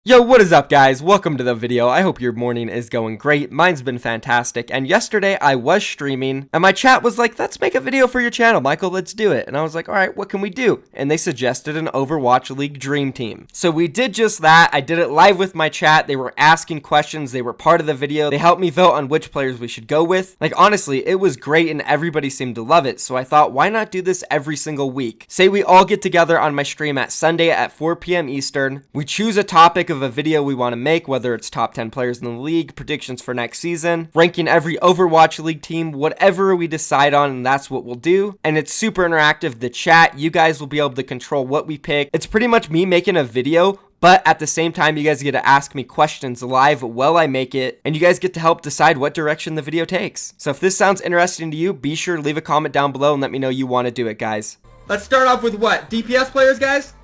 Yo, what is up, guys? Welcome to the video. I hope your morning is going great. Mine's been fantastic. And yesterday I was streaming and my chat was like, let's make a video for your channel, Michael, let's do it. And I was like, all right, what can we do? And they suggested an Overwatch League dream team. So we did just that. I did it live with my chat. They were asking questions. They were part of the video. They helped me vote on which players we should go with. Like, honestly, it was great and everybody seemed to love it. So I thought, why not do this every single week? Say we all get together on my stream at Sunday at 4 p.m. Eastern. We choose a topic of a video we want to make, whether it's top 10 players in the league, predictions for next season, ranking every Overwatch League team, whatever we decide on, and that's what we'll do. And it's super interactive. The chat, you guys will be able to control what we pick. It's pretty much me making a video, but at the same time, you guys get to ask me questions live while I make it, and you guys get to help decide what direction the video takes. So if this sounds interesting to you, be sure to leave a comment down below and let me know you want to do it, guys. Let's start off with what? DPS players, guys?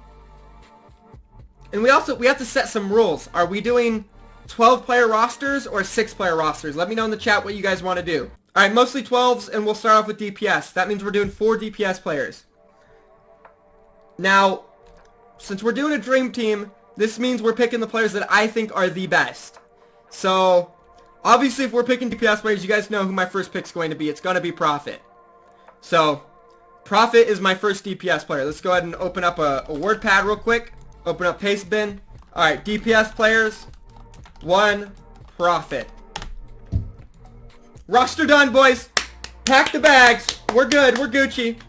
And we have to set some rules. Are we doing 12-player rosters or 6-player rosters? Let me know in the chat what you guys want to do. Alright, mostly 12s, and we'll start off with DPS. That means we're doing 4 DPS players. Now, since we're doing a dream team, this means we're picking the players that I think are the best. So, obviously if we're picking DPS players, you guys know who my first pick's going to be. It's going to be Prophet. So, Prophet is my first DPS player. Let's go ahead and open up a word pad real quick. Open up paste bin. Alright, DPS players. 1, Prophet. Roster done, boys. Pack the bags. We're good. We're Gucci.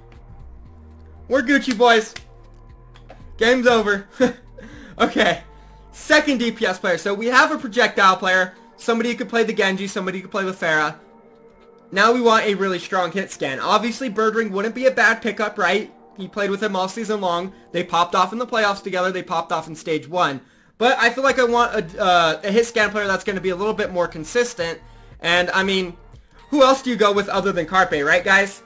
We're Gucci, boys. Game's over. Okay. Second DPS player. So we have a projectile player. Somebody who could play the Genji. Somebody who could play with Pharah. Now we want a really strong hit scan. Obviously, Birdring wouldn't be a bad pickup, right? He played with him all season long. They popped off in the playoffs together. They popped off in stage 1. But I feel like I want a hit scan player that's going to be a little bit more consistent. And, I mean, who else do you go with other than Carpe, right, guys?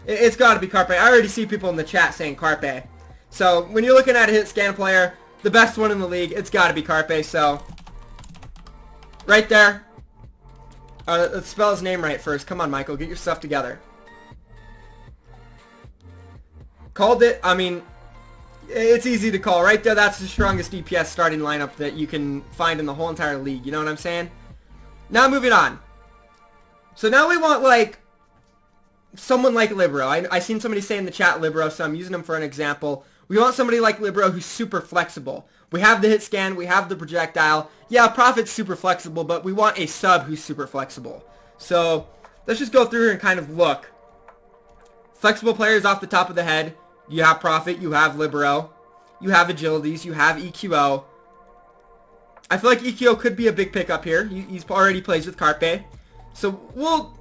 It's got to be Carpe. I already see people in the chat saying Carpe. So, when you're looking at a hit scan player, the best one in the league, it's got to be Carpe. So, right there. Let's spell his name right first. Come on, Michael. Get your stuff together. Called it. I mean, it's easy to call. Right there, that's the strongest DPS starting lineup that you can find in the whole entire league. You know what I'm saying? Now, moving on. So now we want, like, someone like Libero. I seen somebody say in the chat Libero, so I'm using him for an example. We want somebody like Libero who's super flexible. We have the hit scan. We have the projectile. Yeah, Prophet's super flexible, but we want a sub who's super flexible. So let's just go through here and kind of look. Flexible players off the top of the head. You have Prophet, you have Libero, you have Agilities, you have EQO. I feel like EQO could be a big pickup here. He's already plays with Carpe. So we'll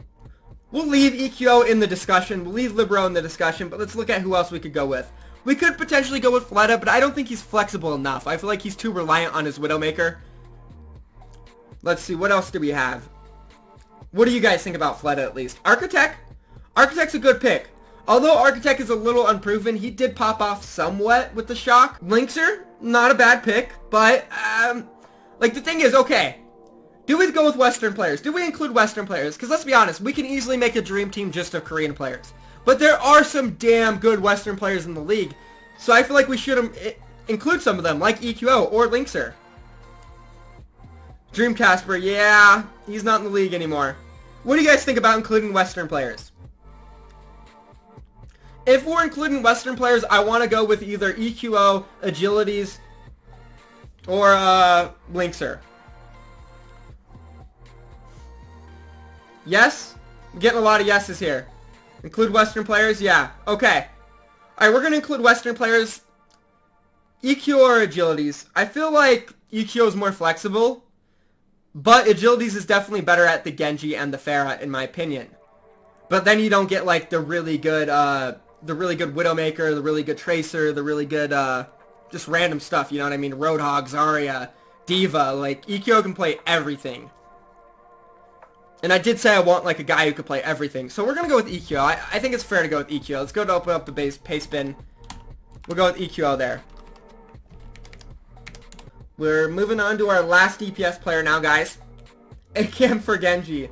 leave EQO in the discussion. We'll leave Libero in the discussion, but let's look at who else we could go with. We could potentially go with Fleta, but I don't think he's flexible enough. I feel like he's too reliant on his Widowmaker. Let's see, what else do we have? What do you guys think about Fleta at least? Architect? Architect's a good pick. Although Architect is a little unproven, he did pop off somewhat with the shock. Linkser, not a bad pick, but, like, the thing is, okay, do we go with Western players? Do we include Western players? Because let's be honest, we can easily make a dream team just of Korean players. But there are some damn good Western players in the league, so I feel like we should include some of them, like EQO or Linkser. Dream Casper, yeah, he's not in the league anymore. What do you guys think about including Western players? If we're including Western players, I want to go with either EQO, Agilities, or Linkser. Yes? I'm getting a lot of yeses here. Include Western players? Yeah. Okay. Alright, we're going to include Western players. EQO or Agilities. I feel like EQO is more flexible, but Agilities is definitely better at the Genji and the Pharah, in my opinion. But then you don't get, like, the really good Widowmaker, the really good Tracer, the really good, just random stuff, you know what I mean? Roadhog, Zarya, Diva, like, EQO can play everything. And I did say I want, like, a guy who could play everything. So we're going to go with EQO. I think it's fair to go with EQO. Let's go to open up the paste bin. We'll go with EQO there. We're moving on to our last DPS player now, guys. AKM for Genji.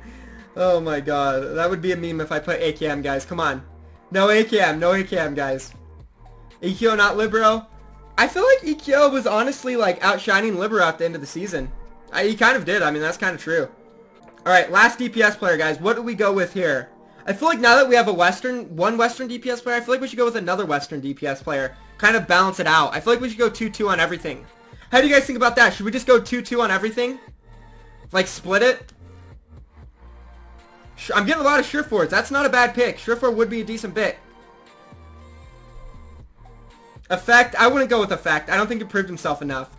Oh my god. That would be a meme if I put AKM, guys. Come on. No AKM. No AKM, guys. EQO, not Libero. I feel like EKO was honestly like outshining Libero at the end of the season. He kind of did. I mean, that's kind of true. All right, last DPS player, guys. What do we go with here? I feel like now that we have one Western DPS player, I feel like we should go with another Western DPS player. Kind of balance it out. I feel like we should go 2-2 on everything. How do you guys think about that? Should we just go 2-2 on everything? Like, split it? I'm getting a lot of Surefours. That's not a bad pick. Surefour would be a decent pick. Effect? I wouldn't go with Effect. I don't think he proved himself enough.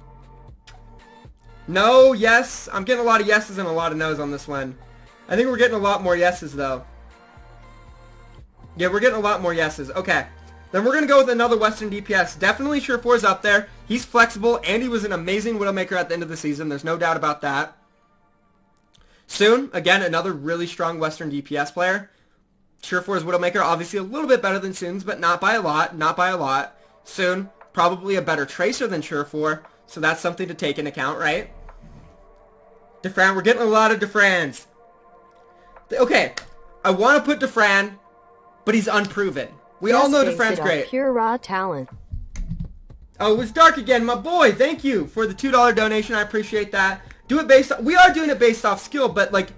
No, yes. I'm getting a lot of yeses and a lot of nos on this one. I think we're getting a lot more yeses, though. Yeah, we're getting a lot more yeses. Okay. Then we're going to go with another Western DPS. Definitely Surefour's up there. He's flexible, and he was an amazing Widowmaker at the end of the season. There's no doubt about that. Soon, again, another really strong Western DPS player. Surefour's Widowmaker, obviously a little bit better than Soon's, but not by a lot. Not by a lot. Soon, probably a better Tracer than Surefour. So that's something to take into account, right? Defran, we're getting a lot of Defrans. Okay, I want to put Defran, but he's unproven. We all know Defran's great. Pure raw talent. Oh, it was Dark again, my boy. Thank you for the $2 donation. I appreciate that. Do it based on, we are doing it based off skill, but like,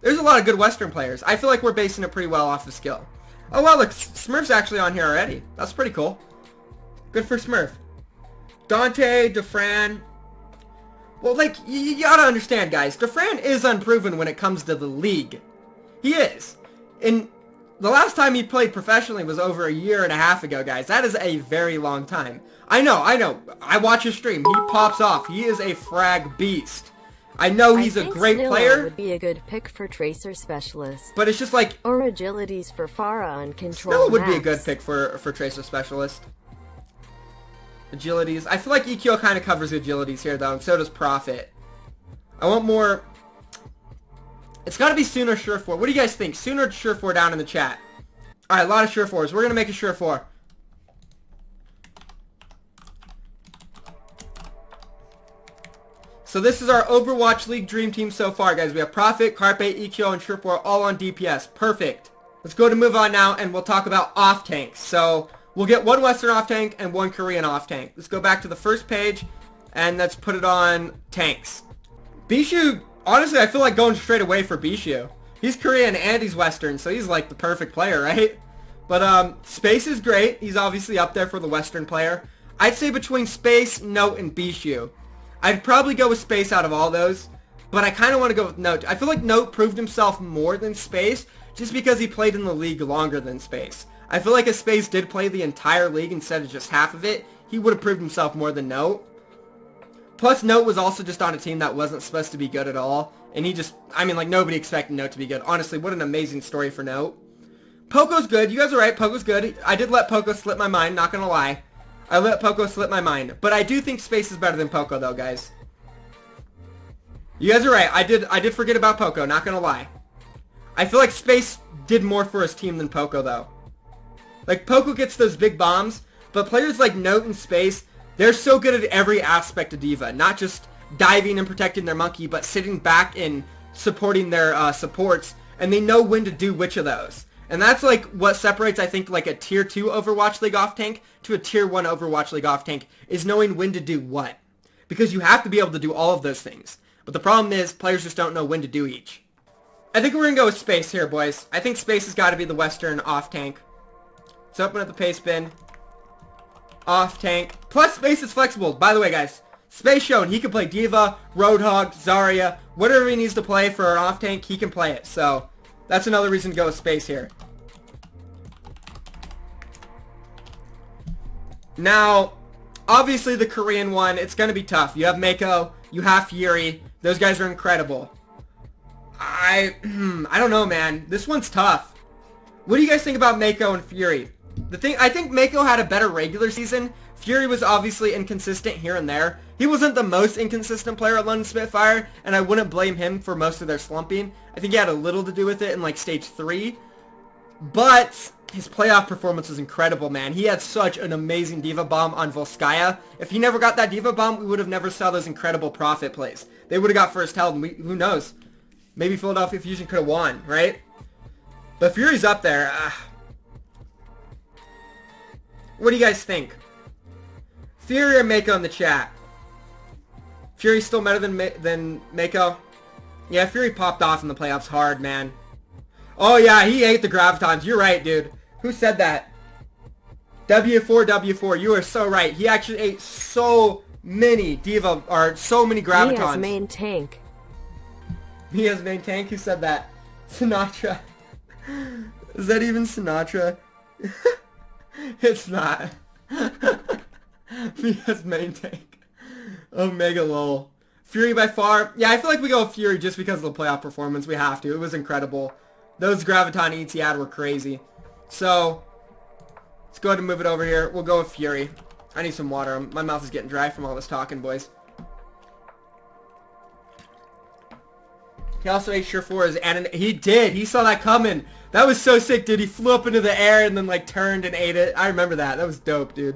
there's a lot of good Western players. I feel like we're basing it pretty well off of skill. Oh wow, look, Smurf's actually on here already. That's pretty cool. Good for Smurf. Dante, Defran. Well, like, you gotta understand, guys. Defran is unproven when it comes to the league. He is. And the last time he played professionally was over a year and a half ago, guys. That is a very long time. I know. I watch his stream. He pops off. He is a frag beast. I know he's a great player. Would be a good pick for Tracer Specialist. But it's just like... Or Agilities for Pharah and Control Snella would Max. be a good pick for Tracer Specialist. Agilities. I feel like EQ kind of covers agilities here, though, and so does Profit. I want more... It's got to be Soon or Surefour. What do you guys think? Soon or Surefour down in the chat? Alright, a lot of Surefours. We're going to make a Surefour. So this is our Overwatch League Dream Team so far, guys. We have Profit, Carpe, EQ, and Surefour all on DPS. Perfect. Let's go to move on now, and we'll talk about off-tanks. So... we'll get one Western off-tank and one Korean off-tank. Let's go back to the first page, and let's put it on tanks. Bishu, honestly, I feel like going straight away for Bishu. He's Korean and he's Western, so he's like the perfect player, right? But Space is great. He's obviously up there for the Western player. I'd say between Space, Note, and Bishu. I'd probably go with Space out of all those, but I kind of want to go with Note. I feel like Note proved himself more than Space, just because he played in the league longer than Space. I feel like if Space did play the entire league instead of just half of it, he would have proved himself more than Note. Plus, Note was also just on a team that wasn't supposed to be good at all. And he just, I mean, like, nobody expected Note to be good. Honestly, what an amazing story for Note. Poco's good. You guys are right. Poco's good. I did let Poco slip my mind, not gonna lie. I let Poco slip my mind. But I do think Space is better than Poco, though, guys. You guys are right. I did forget about Poco, not gonna lie. I feel like Space did more for his team than Poco, though. Like, Poco gets those big bombs, but players like Note and Space, they're so good at every aspect of D.Va. Not just diving and protecting their monkey, but sitting back and supporting their supports, and they know when to do which of those. And that's, like, what separates, I think, like, a Tier 2 Overwatch League off-tank to a Tier 1 Overwatch League off-tank, is knowing when to do what. Because you have to be able to do all of those things. But the problem is, players just don't know when to do each. I think we're going to go with Space here, boys. I think Space has got to be the Western off-tank. Let's open up the paste bin. Off tank. Plus, Space is flexible. By the way, guys, Space shown he can play D.Va, Roadhog, Zarya, whatever he needs to play for an off tank, he can play it. So, that's another reason to go with Space here. Now, obviously the Korean one, it's going to be tough. You have Mako, you have Fury. Those guys are incredible. I don't know, man. This one's tough. What do you guys think about Mako and Fury? I think Mako had a better regular season. Fury was obviously inconsistent here and there. He wasn't the most inconsistent player at London Spitfire, and I wouldn't blame him for most of their slumping. I think he had a little to do with it in like stage 3. But his playoff performance was incredible, man. He had such an amazing D.Va bomb on Volskaya. If he never got that D.Va bomb, we would have never saw those incredible Profit plays. They would have got first held, and who knows? Maybe Philadelphia Fusion could have won, right? But Fury's up there. What do you guys think? Fury or Mako in the chat? Fury's still better than Mako? Yeah, Fury popped off in the playoffs hard, man. Oh yeah, he ate the gravitons. You're right, dude. Who said that? W4W4, you are so right. He actually ate so many diva, or so many gravitons. Mia's main tank. Mia's main tank? Who said that? Sinatra. Is that even Sinatra? It's not. Mia's main tank. Omega lol. Fury by far. Yeah, I feel like we go with Fury just because of the playoff performance. We have to. It was incredible. Those graviton eats he had were crazy. So, let's go ahead and move it over here. We'll go with Fury. I need some water. My mouth is getting dry from all this talking, boys. He also ate sure for his anime. He did. He saw that coming. That was so sick, dude. He flew up into the air and then like turned and ate it. I remember that. That was dope, dude.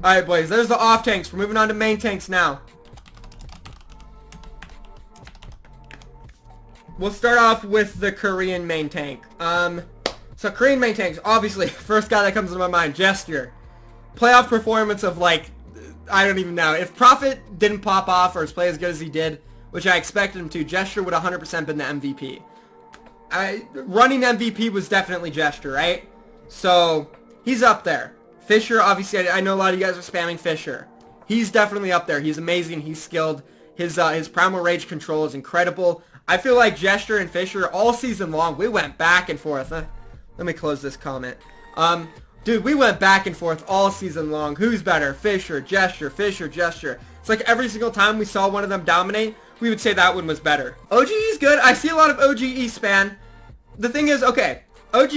Alright, boys. There's the off tanks. We're moving on to main tanks now. We'll start off with the Korean main tank. So Korean main tanks, obviously, first guy that comes to my mind, Gesture. Playoff performance of like, I don't even know. If Prophet didn't pop off or play as good as he did, which I expected him to, Gesture would 100% been the MVP. Running MVP was definitely Gesture, right? So, he's up there. Fisher, obviously, I know a lot of you guys are spamming Fisher. He's definitely up there. He's amazing. He's skilled. His Primal Rage control is incredible. I feel like Gesture and Fisher all season long, we went back and forth. Let me close this comment. Dude, we went back and forth all season long. Who's better? Fisher, Gesture, Fisher, Gesture. It's like every single time we saw one of them dominate, we would say that one was better. OGE's good. I see a lot of OGE span. The thing is, okay, OGE,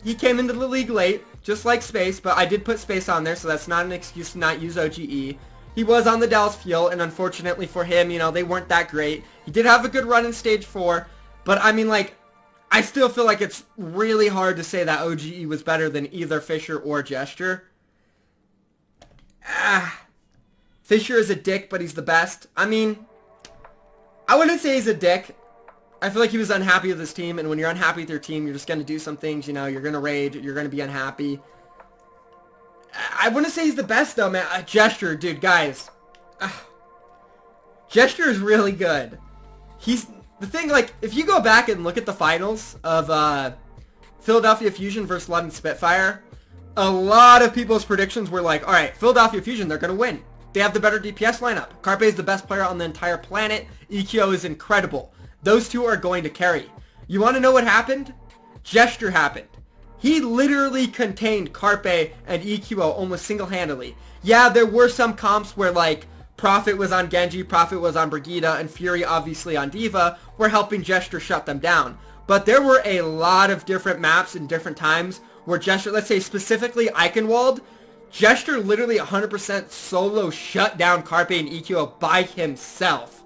he came into the league late, just like Space, but I did put Space on there, so that's not an excuse to not use OGE. He was on the Dallas field, and unfortunately for him, you know, they weren't that great. He did have a good run in Stage 4, but I mean, like, I still feel like it's really hard to say that OGE was better than either Fisher or Gesture. Fisher is a dick, but he's the best. I mean, I wouldn't say he's a dick. I feel like he was unhappy with his team, and when you're unhappy with your team, you're just going to do some things, you know, you're going to rage, you're going to be unhappy. I wouldn't say he's the best, though, man. Gesture, dude, guys. Gesture is really good. He's... The thing, like, if you go back and look at the finals of Philadelphia Fusion versus London Spitfire, a lot of people's predictions were like, alright, Philadelphia Fusion, they're going to win. They have the better DPS lineup. Carpe is the best player on the entire planet. EQO is incredible. Those two are going to carry. You want to know what happened? Gesture happened. He literally contained Carpe and EQO almost single-handedly. Yeah, there were some comps where, like, Prophet was on Genji, Prophet was on Brigitte, and Fury obviously on Diva, were helping Gesture shut them down. But there were a lot of different maps and different times where Gesture, let's say specifically Eichenwald, Gesture literally 100% solo shut down Carpe and EQO by himself,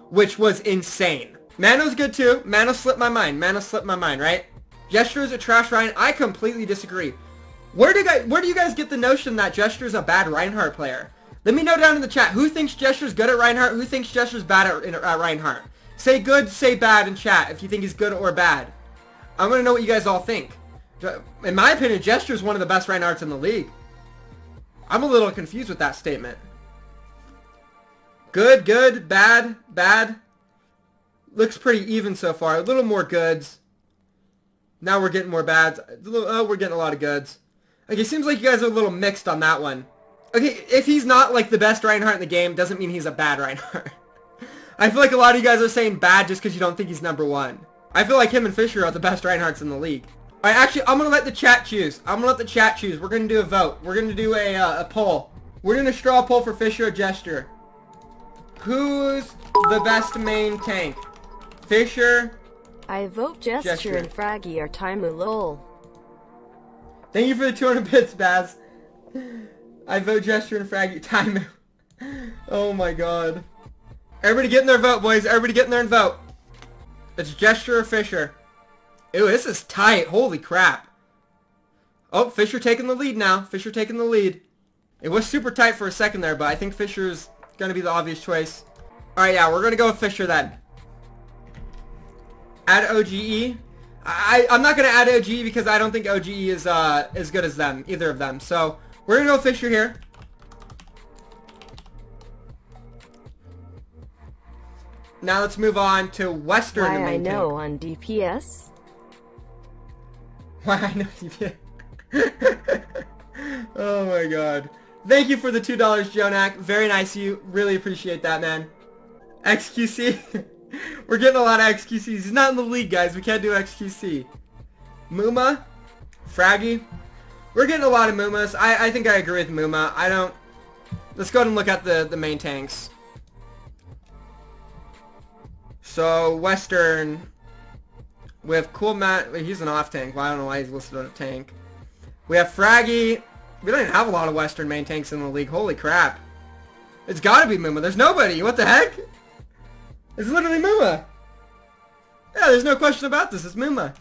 which was insane. Mano's good too. Mano slipped my mind. Right? Gesture is a trash Ryan. I completely disagree. Where do you guys get the notion that Gesture is a bad Reinhardt player? Let me know down in the chat. Who thinks Gesture's good at Reinhardt? Who thinks Gesture's bad at Reinhardt? Say good, say bad in chat if you think he's good or bad. I want to know what you guys all think. In my opinion, Gesture's one of the best Reinhardts in the league. I'm a little confused with that statement. Good, good, bad, bad. Looks pretty even so far. A little more goods. Now we're getting more bads. We're getting a lot of goods. Okay, seems like you guys are a little mixed on that one. Okay, if he's not like the best Reinhardt in the game, doesn't mean he's a bad Reinhardt. I feel like a lot of you guys are saying bad just because you don't think he's number one. I feel like him and Fisher are the best Reinhardts in the league. Alright, actually, I'm going to let the chat choose. We're going to do a vote. We're going to do a poll. We're going to straw poll for Fisher or Gesture. Who's the best main tank? Fisher? I vote Gesture and Fraggy are Taimu lol. Thank you for the 200 bits, Baz. I vote Gesture and Fraggy. Taimu. Oh my god. Everybody get in their vote, boys. Everybody get in there and vote. It's Gesture or Fisher. Ew, this is tight. Holy crap. Oh, Fisher taking the lead now. Fisher taking the lead. It was super tight for a second there, but I think Fisher's going to be the obvious choice. Alright, yeah, we're going to go with Fisher then. Add OGE. I'm not going to add OGE because I don't think OGE is as good as them, either of them. So, we're going to go Fisher here. Now let's move on to Western Why I main know tank. on DPS. Why I know DPS. Oh my god. Thank you for the $2, Jonak. Very nice of you. Really appreciate that, man. XQC. We're getting a lot of XQCs. He's not in the league, guys. We can't do XQC. Muma. Fraggy. We're getting a lot of Mumas. I think I agree with Muma. I don't... Let's go ahead and look at the main tanks. So, Western... We have Cool Matt. He's an off tank. Well, I don't know why he's listed on a tank. We have Fraggy. We don't even have a lot of Western main tanks in the league. Holy crap. It's gotta be Muma. There's nobody. What the heck? It's literally Muma. Yeah, there's no question about this. It's Muma.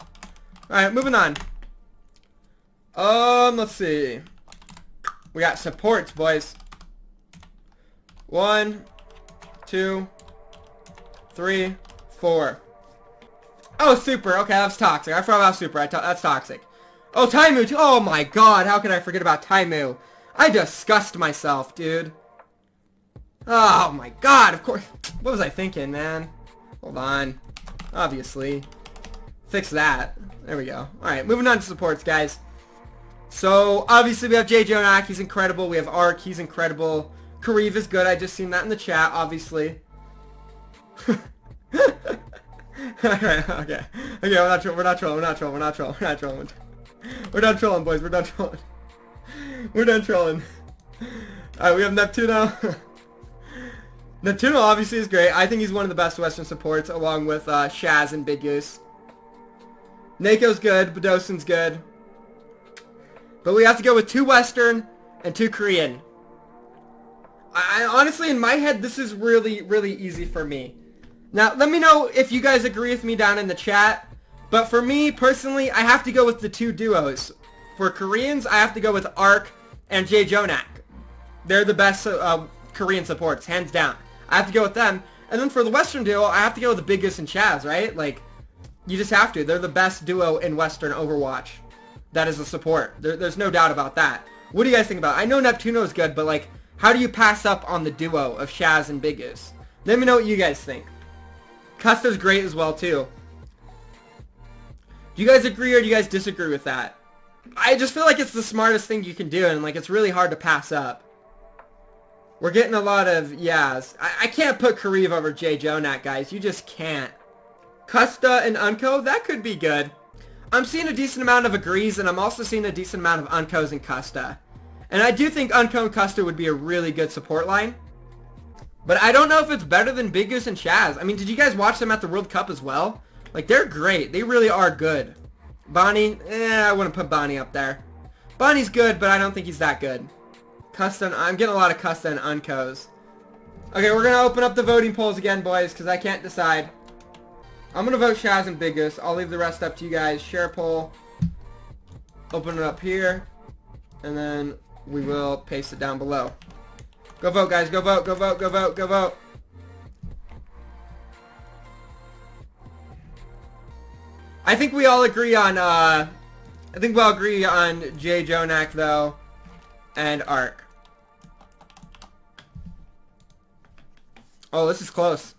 Alright, moving on. Let's see. We got supports, boys. 1, 2, 3, 4. Oh, super. Okay, that's toxic. I forgot about super. That's toxic. Oh, Taimu too. Oh my god, how could I forget about Taimu? I disgust myself, dude. Oh my god, of course. What was I thinking, man? Hold on. Obviously. Fix that. There we go. Alright, moving on to supports, guys. So, obviously we have J. Jonak, he's incredible. We have Ark, he's incredible. Kareev is good, I just seen that in the chat, obviously. Alright, okay. Okay, we're not trolling, We're done trolling, boys, we're done trolling. We're done trolling. Alright, we have Neptuno. Neptuno obviously is great. I think he's one of the best Western supports, along with Shaz and Big Goose. Nako's good, Badosin's good. But we have to go with 2 Western and 2 Korean. I honestly, in my head, this is really, really easy for me. Now, let me know if you guys agree with me down in the chat. But for me, personally, I have to go with the 2 duos. For Koreans, I have to go with Ark and J. Jonak. They're the best Korean supports, hands down. I have to go with them. And then for the Western duo, I have to go with the Big Goose and Chaz, right? Like, you just have to. They're the best duo in Western Overwatch. That is a support. There's no doubt about that. What do you guys think about it? I know Neptuno is good, but like, how do you pass up on the duo of Shaz and Big Goose? Let me know what you guys think. Custer's great as well, too. Do you guys agree or do you guys disagree with that? I just feel like it's the smartest thing you can do, and like, it's really hard to pass up. We're getting a lot of yeahs. I can't put Kareev over J. Jonak, guys. You just can't. Custa and Unco, that could be good. I'm seeing a decent amount of agrees, and I'm also seeing a decent amount of Uncos and Custa. And I do think Unco and Custa would be a really good support line. But I don't know if it's better than Big Goose and Chaz. I mean, did you guys watch them at the World Cup as well? Like, they're great. They really are good. Bonnie, I wouldn't put Bonnie up there. Bonnie's good, but I don't think he's that good. Custa, I'm getting a lot of Custa and Uncos. Okay, we're going to open up the voting polls again, boys, because I can't decide. I'm going to vote Shaz and Big Goose. I'll leave the rest up to you guys. Share poll. Open it up here. And then we will paste it down below. Go vote, guys. Go vote, go vote, go vote, go vote. I think we all agree on, J. Jonak, though, and Ark. Oh, this is close.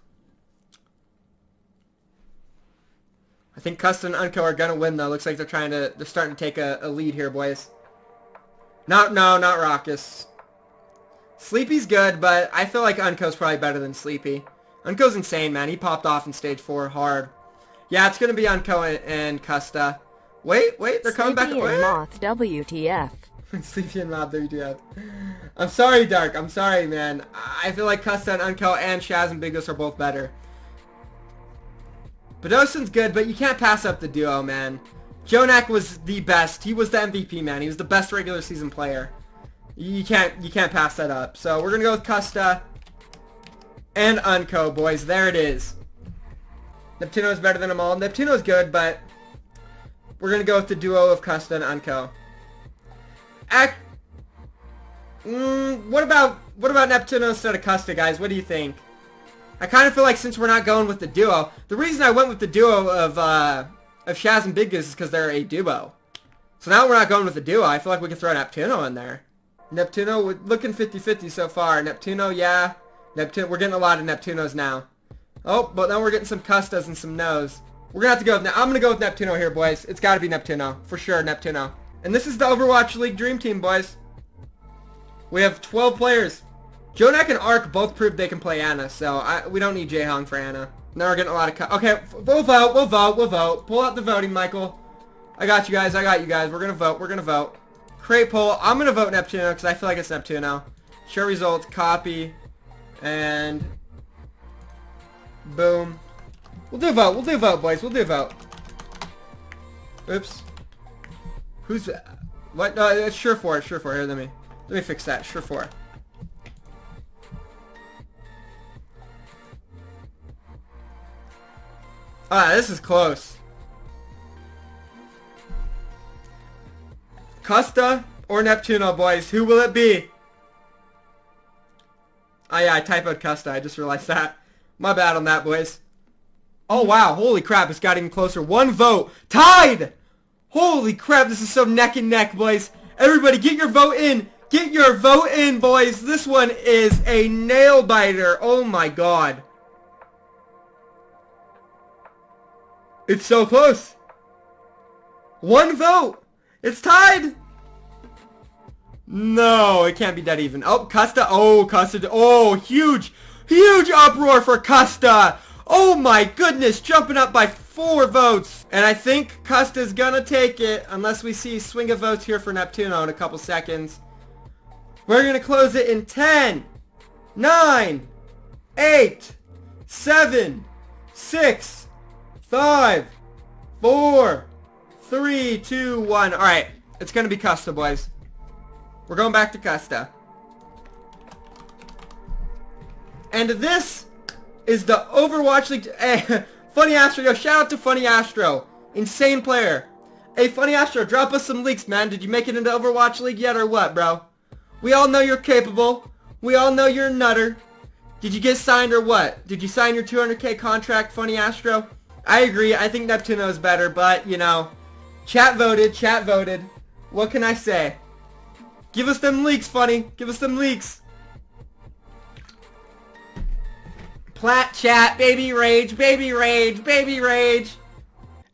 I think Custa and Unco are gonna win, though. Looks like they're starting to take a lead here, boys. No, not Raucous. Sleepy's good, but I feel like Unco's probably better than Sleepy. Unco's insane, man. He popped off in stage 4 hard. Yeah, it's gonna be Unco and Custa. Wait, they're coming back. Sleepy and Moth, WTF. Sleepy and Moth, WTF. I'm sorry, Dark. I'm sorry, man. I feel like Custa and Unco and Shaz and Big Goose are both better. Badosin's good, but you can't pass up the duo, man. Jonak was the best. He was the MVP, man. He was the best regular season player. You can't pass that up. So we're gonna go with Custa and Unco, boys. There it is. Neptuno's better than them all. Neptuno's good, but we're gonna go with the duo of Custa and Unco. What about Neptuno instead of Custa, guys? What do you think? I kind of feel like since we're not going with the duo, the reason I went with the duo of Shaz and Big Goose is because they're a duo. So now we're not going with the duo. I feel like we can throw Neptuno in there. Neptuno, we're looking 50-50 so far. Neptuno, yeah. We're getting a lot of Neptunos now. Oh, but then we're getting some Custas and some No's. We're gonna have to go with, I'm gonna go with Neptuno here, boys. It's gotta be Neptuno. For sure, Neptuno. And this is the Overwatch League Dream Team, boys. We have 12 players. Jonak and Ark both proved they can play Ana, so we don't need Jaehong for Ana. Now we're getting a lot of okay, we'll vote. Pull out the voting, Michael. I got you guys. We're gonna vote. Create poll. I'm gonna vote Neptuno because I feel like it's Neptuno. Share results, copy, and boom. We'll do a vote, boys. We'll do a vote. Oops. Who's what? No, it's sure for. Here, let me fix that. Sure for. This is close. Custa or Neptuno, boys? Who will it be? Oh yeah, I typoed Custa. I just realized that. My bad on that, boys. Oh wow, holy crap, it's got even closer. One vote. Tied! Holy crap, this is so neck and neck, boys. Everybody get your vote in. Get your vote in, boys. This one is a nail biter. Oh my god. It's so close. One vote. It's tied. No, it can't be that even. Oh, Custa. Oh, Custa. Oh, huge uproar for Custa. Oh my goodness, jumping up by 4 votes. And I think Custa's gonna take it unless we see swing of votes here for Neptuno in a couple seconds. We're gonna close it in 10, 9, 8, 7, 6, 5, 4, 3, 2, 1. Alright, it's gonna be Custa, boys. We're going back to Custa. And this is the Overwatch League. Funny Astro, yo, shout out to Funny Astro. Insane player. Hey, Funny Astro, drop us some leaks, man. Did you make it into Overwatch League yet or what, bro? We all know you're capable. We all know you're a nutter. Did you get signed or what? Did you sign your 200K contract, Funny Astro? I agree. I think Neptuno is better, but, you know, chat voted. What can I say? Give us them leaks, Funny. Give us them leaks. Plat chat, baby rage.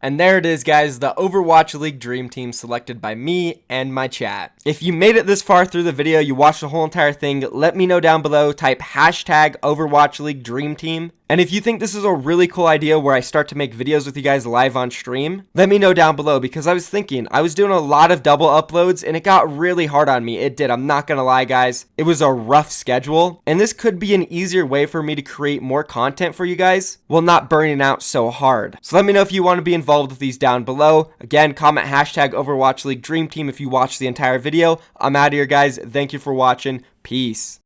And there it is, guys, the Overwatch League Dream Team selected by me and my chat. If you made it this far through the video, you watched the whole entire thing, let me know down below. Type hashtag Overwatch League Dream Team. And if you think this is a really cool idea where I start to make videos with you guys live on stream, let me know down below, because I was thinking, I was doing a lot of double uploads and it got really hard on me. It did, I'm not gonna lie, guys. It was a rough schedule, and this could be an easier way for me to create more content for you guys while not burning out so hard. So let me know if you want to be involved with these down below. Again, comment hashtag Overwatch League Dream Team if you watched the entire video. I'm out of here, guys. Thank you for watching. Peace.